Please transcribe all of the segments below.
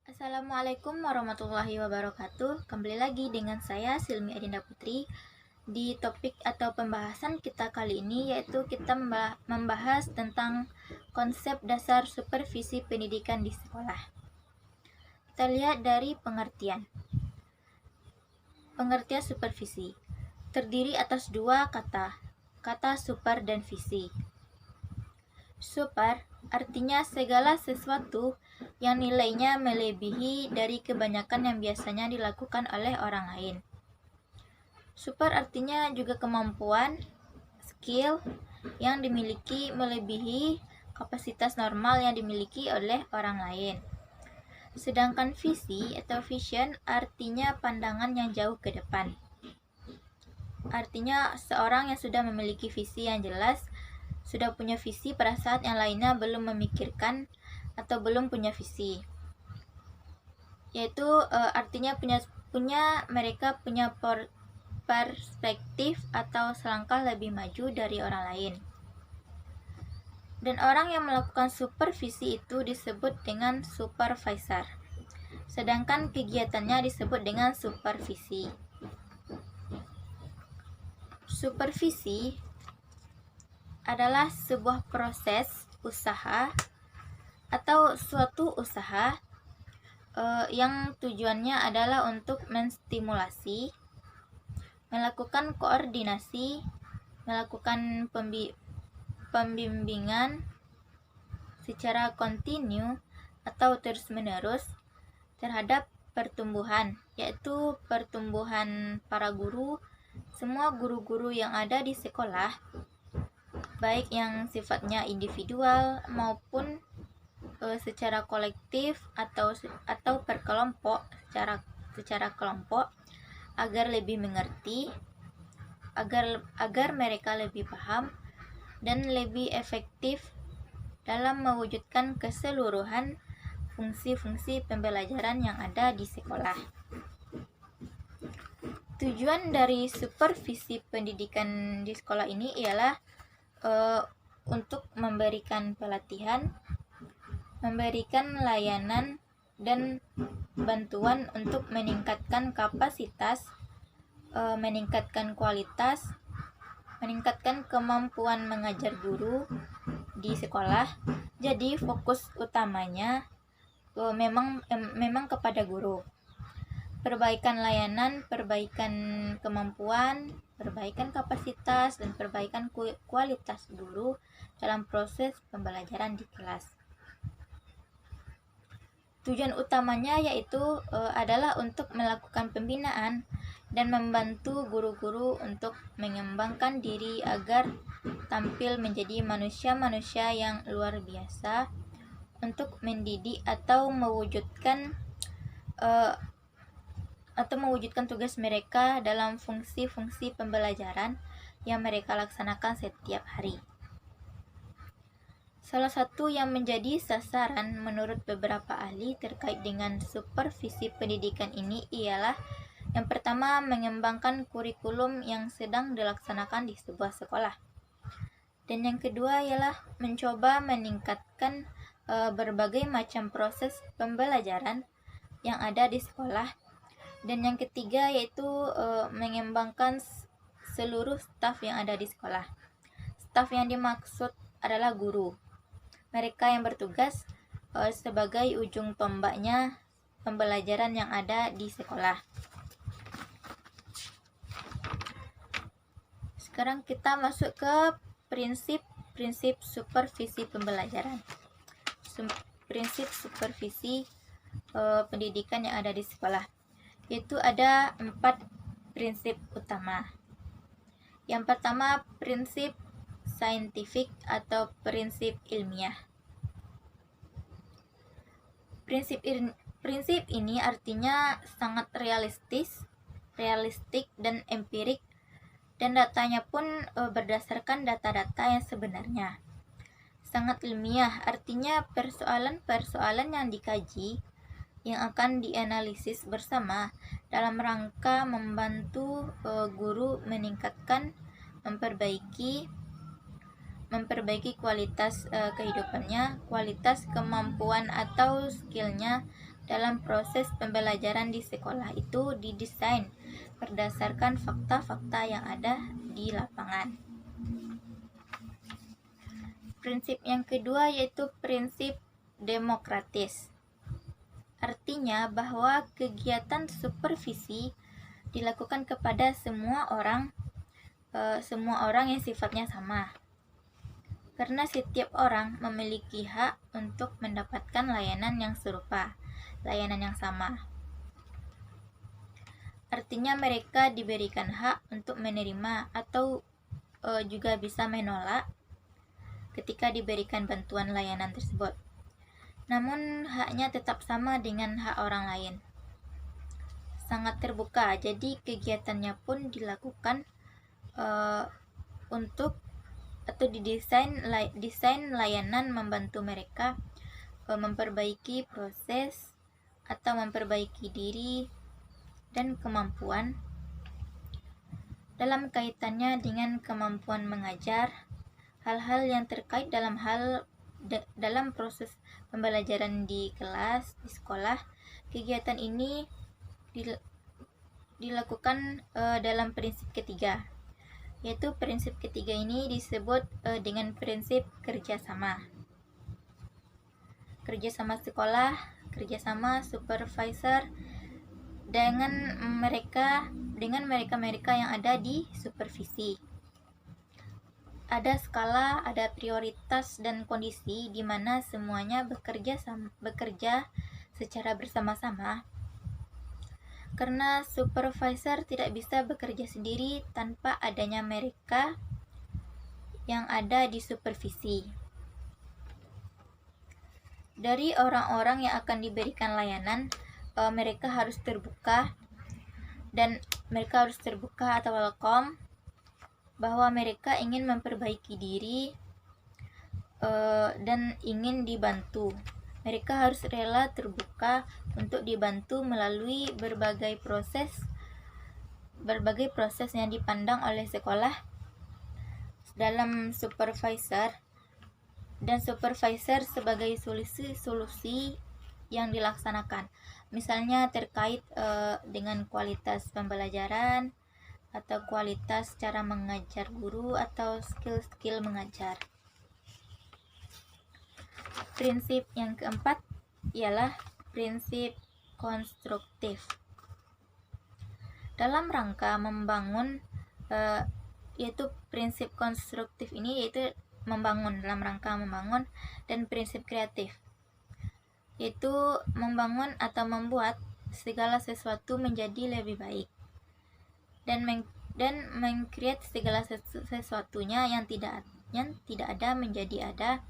Assalamualaikum warahmatullahi wabarakatuh. Kembali lagi dengan saya Silmi Adinda Putri. Di topik atau pembahasan kita kali ini yaitu kita membahas tentang konsep dasar supervisi pendidikan di sekolah. Kita lihat dari pengertian. Pengertian supervisi terdiri atas dua kata super dan visi. Super artinya segala sesuatu yang nilainya melebihi dari kebanyakan yang biasanya dilakukan oleh orang lain. Super artinya juga kemampuan, skill yang dimiliki melebihi kapasitas normal yang dimiliki oleh orang lain. Sedangkan visi atau vision artinya pandangan yang jauh ke depan. Artinya seorang yang sudah memiliki visi yang jelas, sudah punya visi pada saat yang lainnya belum memikirkan atau belum punya visi. Yaitu artinya mereka punya perspektif atau selangkah lebih maju dari orang lain. Dan orang yang melakukan supervisi itu disebut dengan supervisor. Sedangkan kegiatannya disebut dengan supervisi. Supervisi adalah sebuah proses usaha atau suatu usaha yang tujuannya adalah untuk menstimulasi, melakukan koordinasi, melakukan pembimbingan secara kontinu atau terus-menerus terhadap pertumbuhan, yaitu pertumbuhan para guru, semua guru-guru yang ada di sekolah, baik yang sifatnya individual maupun secara kolektif atau per kelompok, secara kelompok, agar lebih mengerti, agar mereka lebih paham dan lebih efektif dalam mewujudkan keseluruhan fungsi-fungsi pembelajaran yang ada di sekolah. Tujuan dari supervisi pendidikan di sekolah ini ialah untuk memberikan pelatihan, memberikan layanan dan bantuan untuk meningkatkan kapasitas, meningkatkan kualitas, meningkatkan kemampuan mengajar guru di sekolah. Jadi fokus utamanya memang kepada guru. Perbaikan layanan, perbaikan kemampuan, perbaikan kapasitas, dan perbaikan kualitas guru dalam proses pembelajaran di kelas. Tujuan utamanya yaitu adalah untuk melakukan pembinaan dan membantu guru-guru untuk mengembangkan diri agar tampil menjadi manusia-manusia yang luar biasa untuk mendidik atau mewujudkan tugas mereka dalam fungsi-fungsi pembelajaran yang mereka laksanakan setiap hari. Salah satu yang menjadi sasaran menurut beberapa ahli terkait dengan supervisi pendidikan ini ialah yang pertama, mengembangkan kurikulum yang sedang dilaksanakan di sebuah sekolah. Dan yang kedua ialah mencoba meningkatkan berbagai macam proses pembelajaran yang ada di sekolah. Dan yang ketiga yaitu mengembangkan seluruh staf yang ada di sekolah. Staf yang dimaksud adalah guru. Mereka yang bertugas sebagai ujung tombaknya pembelajaran yang ada di sekolah. Sekarang kita masuk ke prinsip supervisi pembelajaran. Prinsip supervisi pendidikan yang ada di sekolah, yaitu ada 4 prinsip utama. Yang pertama, prinsip saintifik atau prinsip ilmiah. Prinsip ini artinya sangat realistik dan empirik, dan datanya pun berdasarkan data-data yang sebenarnya. Sangat ilmiah artinya persoalan-persoalan yang dikaji yang akan dianalisis bersama dalam rangka membantu guru meningkatkan, memperbaiki kualitas kehidupannya, kualitas kemampuan atau skillnya, dalam proses pembelajaran di sekolah itu didesain berdasarkan fakta-fakta yang ada di lapangan. Prinsip yang kedua yaitu prinsip demokratis. Artinya bahwa kegiatan supervisi dilakukan kepada semua orang yang sifatnya sama. Karena setiap orang memiliki hak untuk mendapatkan layanan yang serupa, layanan yang sama. Artinya mereka diberikan hak untuk menerima atau juga bisa menolak ketika diberikan bantuan layanan tersebut. Namun haknya tetap sama dengan hak orang lain. Sangat terbuka, jadi kegiatannya pun dilakukan untuk atau desain layanan membantu mereka memperbaiki proses atau memperbaiki diri dan kemampuan dalam kaitannya dengan kemampuan mengajar, hal-hal yang terkait dalam proses pembelajaran di kelas, di sekolah. Kegiatan ini dilakukan dalam prinsip ketiga, yaitu prinsip ketiga ini disebut dengan prinsip kerjasama. Kerjasama sekolah, kerjasama supervisor dengan mereka yang ada di supervisi. Ada skala, ada prioritas dan kondisi di mana semuanya bekerja secara bersama-sama. Karena supervisor tidak bisa bekerja sendiri tanpa adanya mereka yang ada di supervisi. Dari orang-orang yang akan diberikan layanan, mereka harus terbuka atau welcome bahwa mereka ingin memperbaiki diri dan ingin dibantu. Mereka harus rela terbuka untuk dibantu melalui berbagai proses yang dipandang oleh sekolah dalam supervisor, dan supervisor sebagai solusi yang dilaksanakan. Misalnya terkait dengan kualitas pembelajaran atau kualitas cara mengajar guru atau skill mengajar. Prinsip yang keempat ialah prinsip konstruktif. Dalam rangka membangun, yaitu prinsip konstruktif ini yaitu dalam rangka membangun, dan prinsip kreatif yaitu membangun atau membuat segala sesuatu menjadi lebih baik dan meng-create segala sesuatunya yang tidak ada menjadi ada,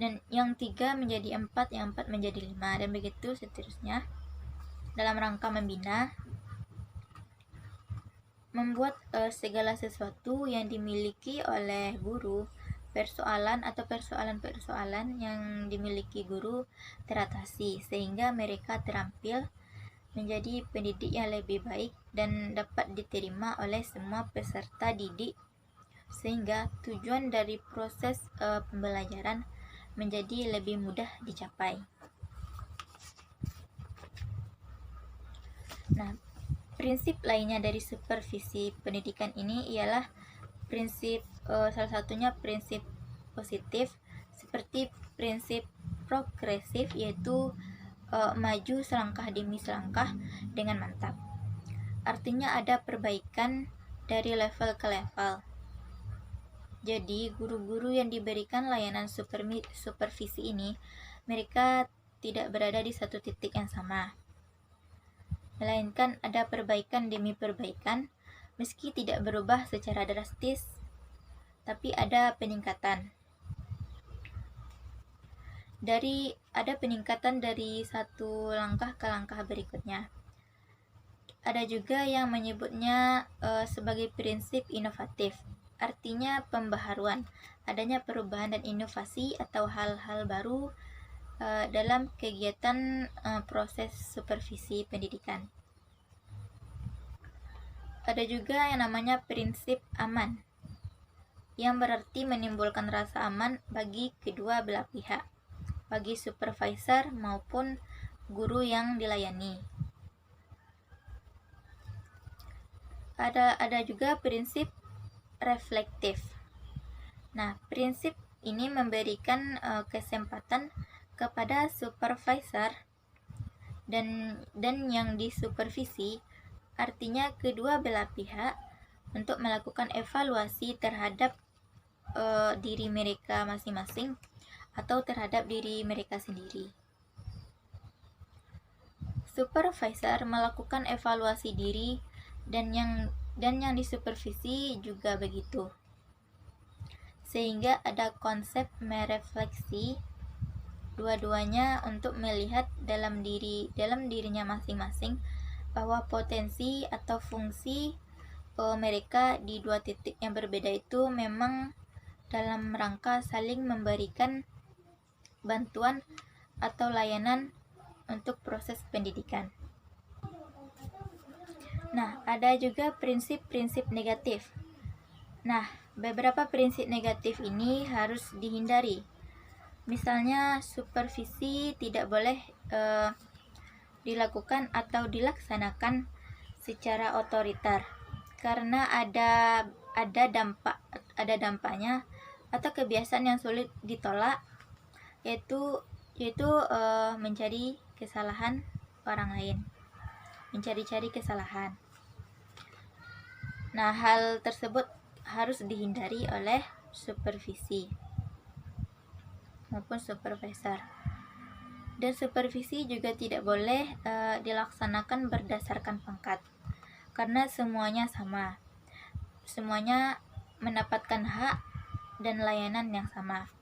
dan yang 3 menjadi 4, yang 4 menjadi 5, dan begitu seterusnya. Dalam rangka membina, membuat segala sesuatu yang dimiliki oleh guru, persoalan-persoalan yang dimiliki guru teratasi sehingga mereka terampil menjadi pendidik yang lebih baik dan dapat diterima oleh semua peserta didik, sehingga tujuan dari proses pembelajaran menjadi lebih mudah dicapai. Nah, prinsip lainnya dari supervisi pendidikan ini ialah prinsip salah satunya prinsip positif, seperti prinsip progresif, yaitu maju selangkah demi selangkah dengan mantap. Artinya ada perbaikan dari level ke level. Jadi guru-guru yang diberikan layanan supervisi ini, mereka tidak berada di satu titik yang sama, melainkan ada perbaikan demi perbaikan, meski tidak berubah secara drastis, tapi ada peningkatan. Ada peningkatan dari satu langkah ke langkah berikutnya. Ada juga yang menyebutnya sebagai prinsip inovatif, artinya pembaharuan, adanya perubahan dan inovasi atau hal-hal baru dalam kegiatan proses supervisi pendidikan. Ada juga yang namanya prinsip aman, yang berarti menimbulkan rasa aman bagi kedua belah pihak, bagi supervisor maupun guru yang dilayani. Ada juga prinsip reflektif. Nah, prinsip ini memberikan kesempatan kepada supervisor dan yang disupervisi, artinya kedua belah pihak, untuk melakukan evaluasi terhadap diri mereka masing-masing atau terhadap diri mereka sendiri. Supervisor melakukan evaluasi diri dan yang disupervisi juga begitu. Sehingga ada konsep merefleksi dua-duanya untuk melihat dalam dirinya masing-masing bahwa potensi atau fungsi mereka di dua titik yang berbeda itu memang dalam rangka saling memberikan bantuan atau layanan untuk proses pendidikan. Nah, ada juga prinsip-prinsip negatif. Nah, beberapa prinsip negatif ini harus dihindari. Misalnya, supervisi tidak boleh dilakukan atau dilaksanakan secara otoriter, karena ada dampaknya atau kebiasaan yang sulit ditolak, yaitu mencari kesalahan orang lain, mencari-cari kesalahan. Nah, hal tersebut harus dihindari oleh supervisi maupun supervisor. Dan supervisi juga tidak boleh dilaksanakan berdasarkan pangkat, karena semuanya sama. Semuanya mendapatkan hak dan layanan yang sama,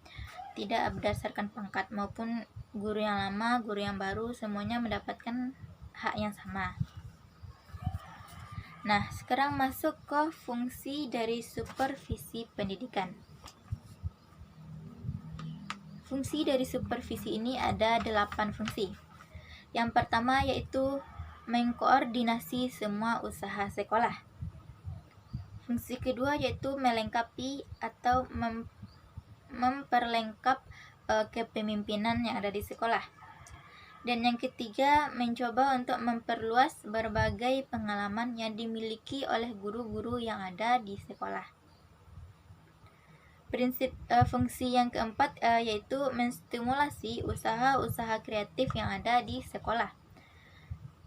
tidak berdasarkan pangkat, maupun guru yang lama, guru yang baru, semuanya mendapatkan hak yang sama. Nah, sekarang masuk ke fungsi dari supervisi pendidikan. Fungsi dari supervisi ini ada 8 fungsi. Yang pertama yaitu mengkoordinasi semua usaha sekolah. Fungsi kedua yaitu melengkapi atau memperlengkap kepemimpinan yang ada di sekolah. Dan yang ketiga, mencoba untuk memperluas berbagai pengalaman yang dimiliki oleh guru-guru yang ada di sekolah. Fungsi yang keempat yaitu menstimulasi usaha-usaha kreatif yang ada di sekolah.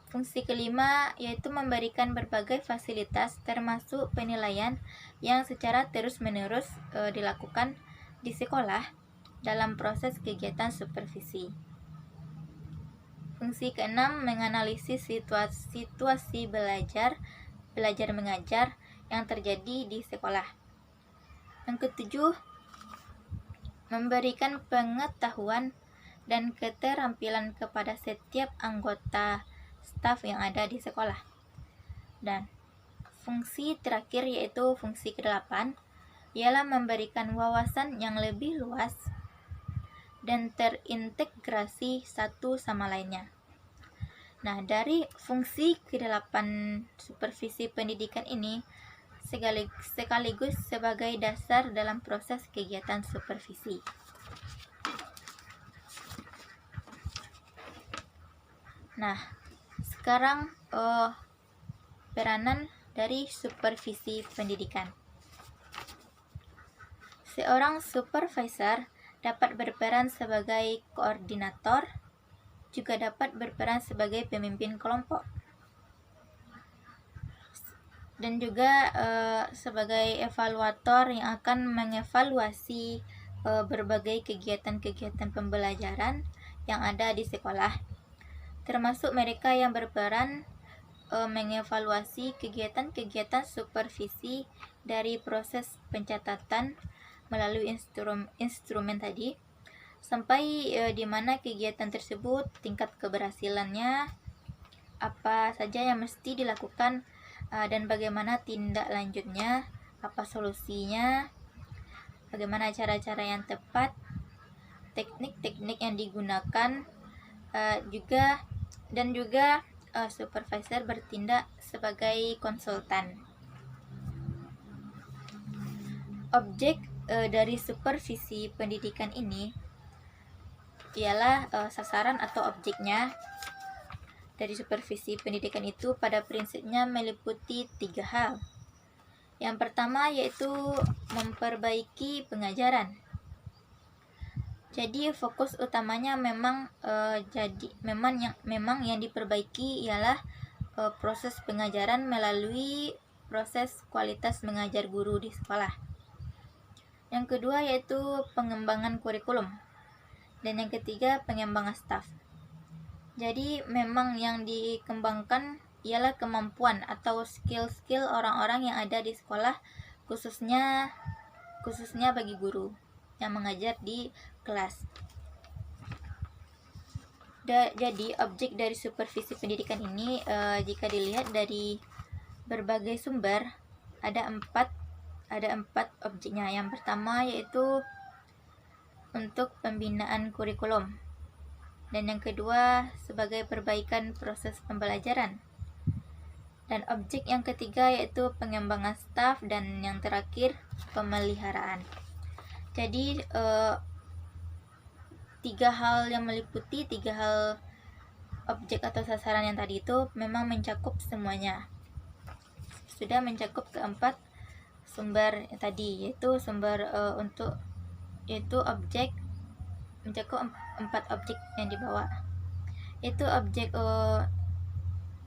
Fungsi kelima yaitu memberikan berbagai fasilitas termasuk penilaian yang secara terus-menerus dilakukan di sekolah dalam proses kegiatan supervisi. Fungsi keenam, menganalisis situasi belajar mengajar yang terjadi di sekolah. Yang ketujuh, memberikan pengetahuan dan keterampilan kepada setiap anggota staf yang ada di sekolah. Dan fungsi terakhir yaitu fungsi ke-8, ialah memberikan wawasan yang lebih luas dan terintegrasi satu sama lainnya. Nah, dari fungsi ke-8 supervisi pendidikan ini sekaligus sebagai dasar dalam proses kegiatan supervisi. Nah, sekarang peranan dari supervisi pendidikan. Seorang supervisor dapat berperan sebagai koordinator, juga dapat berperan sebagai pemimpin kelompok, dan juga sebagai evaluator yang akan mengevaluasi berbagai kegiatan-kegiatan pembelajaran yang ada di sekolah, termasuk mereka yang berperan mengevaluasi kegiatan-kegiatan supervisi dari proses pencatatan melalui instrumen tadi, sampai di mana kegiatan tersebut, tingkat keberhasilannya, apa saja yang mesti dilakukan, dan bagaimana tindak lanjutnya, apa solusinya, bagaimana cara-cara yang tepat, teknik-teknik yang digunakan, juga supervisor bertindak sebagai konsultan. Objek dari supervisi pendidikan ini ialah sasaran atau objeknya dari supervisi pendidikan itu pada prinsipnya meliputi 3 hal. Yang pertama yaitu memperbaiki pengajaran. Jadi fokus utamanya memang yang diperbaiki ialah proses pengajaran melalui proses kualitas mengajar guru di sekolah. Yang kedua yaitu pengembangan kurikulum. Dan yang ketiga pengembangan staf. Jadi memang yang dikembangkan ialah kemampuan atau skill-skill orang-orang yang ada di sekolah, khususnya bagi guru yang mengajar di kelas. Jadi objek dari supervisi pendidikan ini jika dilihat dari berbagai sumber ada empat objeknya. Yang pertama yaitu untuk pembinaan kurikulum, dan yang kedua sebagai perbaikan proses pembelajaran, dan objek yang ketiga yaitu pengembangan staf, dan yang terakhir pemeliharaan. Jadi tiga hal objek atau sasaran yang tadi itu memang mencakup semuanya, sudah mencakup keempat sumber tadi, yaitu objek, mencakup 4 objek yang dibawa, yaitu objek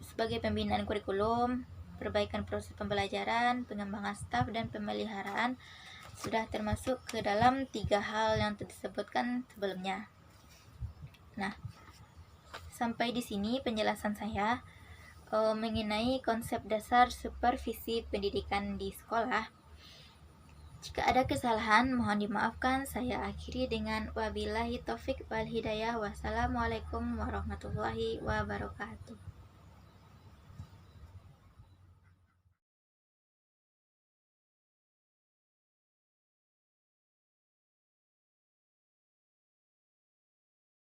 sebagai pembinaan kurikulum, perbaikan proses pembelajaran, pengembangan staf, dan pemeliharaan sudah termasuk ke dalam 3 hal yang disebutkan sebelumnya. Nah, sampai di sini penjelasan saya mengenai konsep dasar supervisi pendidikan di sekolah. Jika ada kesalahan, mohon dimaafkan. Saya akhiri dengan wabillahi taufik wal hidayah. Wassalamualaikum warahmatullahi wabarakatuh.